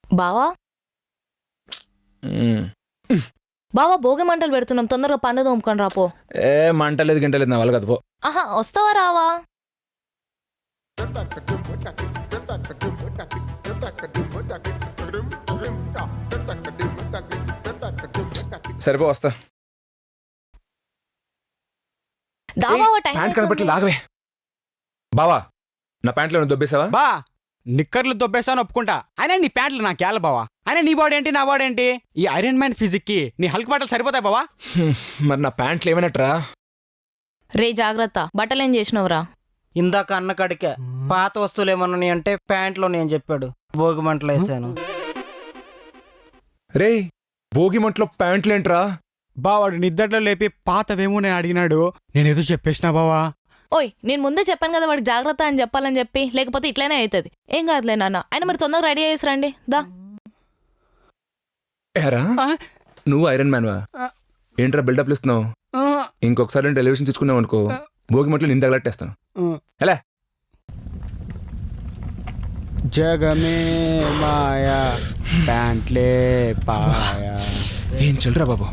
బావా మ్మ్. బావా భోగి మంటలు పెడుతున్నాం, తొందరగా పన్ను తోముకొని రాపో. ఏ మంటలేదు గింటలేదు నా వాళ్ళు కదా పో. ఆహా, వస్తావా రావా? సరిపో వస్తా. దా బావా, టైం ప్యాంట్ కనబట్టి అవుతుంది. లాగవే. బావా నా ప్యాంట్లో దొబ్బేసావా? బా నిక్కర్లు దొబ్బేసాను ఒప్పుకుంటా, అయినా నీ ప్యాంట్లు నాకు ఏళ్ళ బావా. అయినా నీ బాడీ ఏంటి నా బాడీ ఏంటి? ఈ ఐరన్ మ్యాన్ ఫిజిక్ కి నీ హల్క్ బట్టలు సరిపోతాయి బావా. మరి నా ప్యాంట్లు ఏమైనట్రా? రే జాగ్రత్త, బట్టలేం చేసినవురా? ఇందాక అన్న కడికే పాత వస్తువులు ఏమన్నా అంటే ప్యాంట్లో నేను చెప్పాడు, భోగి మంటలు వేసాను. రే భోగి మంటలో ప్యాంట్లేంట్రా? బావాడు నిద్దట్లో లేపి పాతవేమో నేను అడిగినాడు, నేనేదో చెప్పేసినా బావా. ఓయ్, నేను ముందే చెప్పాను కదా వాడికి జాగ్రత్త అని చెప్పాలని చెప్పి, లేకపోతే ఇట్లనే అవుతుంది. ఏం కాదులే నాన్న, ఆయన మరి తొందరగా రెడీ అయ్యేసి రండి. దా. ఏరా నువ్వు ఐరన్ మ్యాన్ వా? ఏంట్రా బిల్డప్లు ఇస్తున్నావు? ఇంకొకసారి నేను టెలివిజన్ తెచ్చుకున్నావు అనుకో, భోగి మంటలు నింద తగలట్టేస్తాను. ఎలా? జగమే మాయా ప్యాంట్లే పాయా. ఏం చెల్లరా బాబు?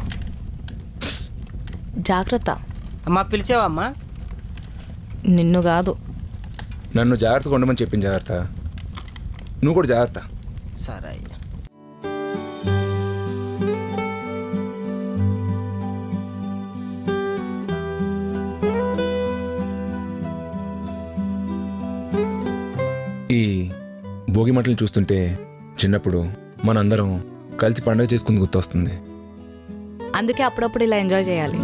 జాగ్రత్త. అమ్మా పిలిచావా అమ్మా? నిన్ను కాదు. నన్ను జాగ్రత్తగా ఉండమని చెప్పింది జాగ్రత్త. నువ్వు కూడా జాగ్రత్త. సరే అయ్యా. ఈ భోగి మంటలు చూస్తుంటే చిన్నప్పుడు మనందరం కలిసి పండుగ చేసుకుని గుర్తొస్తుంది. అందుకే అప్పుడప్పుడు ఇలా ఎంజాయ్ చేయాలి.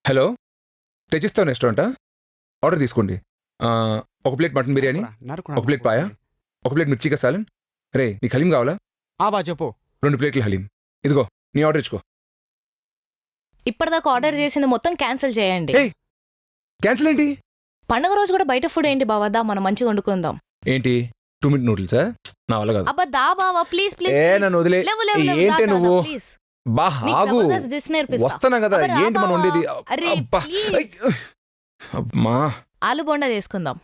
హలో, తెచ్చిస్తాను రెస్టారెంటా? ఆర్డర్ తీసుకోండి. ఒక ప్లేట్ మటన్ బిర్యానీ, ఒక ప్లేట్ పాయా, ఒక ప్లేట్ మిర్చి కసాలన్. రే నీకు హలీం కావాలా? బా చెప్పు. 2 ప్లేట్లు హలీం. ఇదిగో నీ ఆర్డర్ ఇచ్చుకో. ఇప్పటిదాకా ఆర్డర్ చేసింది మొత్తం క్యాన్సిల్ చేయండి. ఏయ్, క్యాన్సిల్ ఏంటి? పండుగ రోజు కూడా బయట ఫుడ్ ఏంటి బావా? దా, మనం మంచిగా వండుకుందాం. ఏంటి 2 మినిట్ నూడిల్సా? నా వల్ల కాదు. అబ్బా దా బావా, ప్లీజ్ ప్లీజ్. ఏ నన్ను వదిలే. ఏంటి నువ్వు? బా ఆగు, వస్తానా కదా. ఏంటి మనం ఉండేది? అబ్బా, అమ్మా. ఆలు బోండా చేసుకుందాం.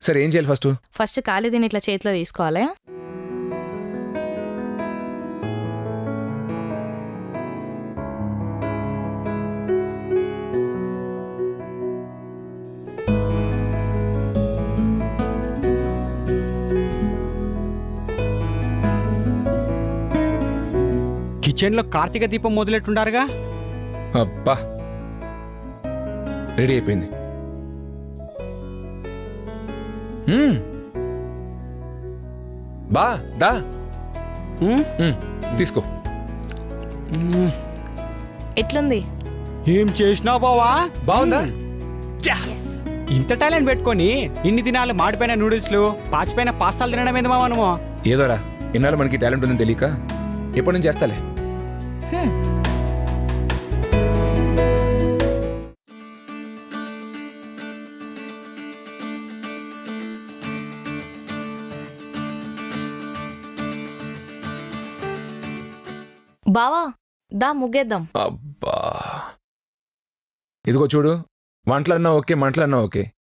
సరే ఏం చేయాలి ఫస్ట్? ఫస్ట్ ఖాళీ దీన్ని ఇట్లా చేతిలో తీసుకోవాలి. కిచెన్ లో కార్తీక దీపం మొదలెట్టుండారుగా. అబ్బా రెడీ అయిపోయింది. బా దా. తీసుకో. ఎట్లుంది? ఏం చేసినావు బావా? బాగుందా? ఇంత టాలెంట్ పెట్టుకొని ఇన్ని దినాలు మాడిపోయిన నూడిల్స్లు, పాచిపోయిన పాస్తాలు తినడం ఏంది మావా నువ్వు? ఏదోరా, ఇన్నాళ్ళు మనకి టాలెంట్ ఉందని తెలియక ఎప్పటి నుంచి చేస్తాలే. బావా దా, ముగ్గేద్దాం. అబ్బా ఇదిగో చూడు, వంటలన్నా ఓకే, మంటలన్నా ఓకే,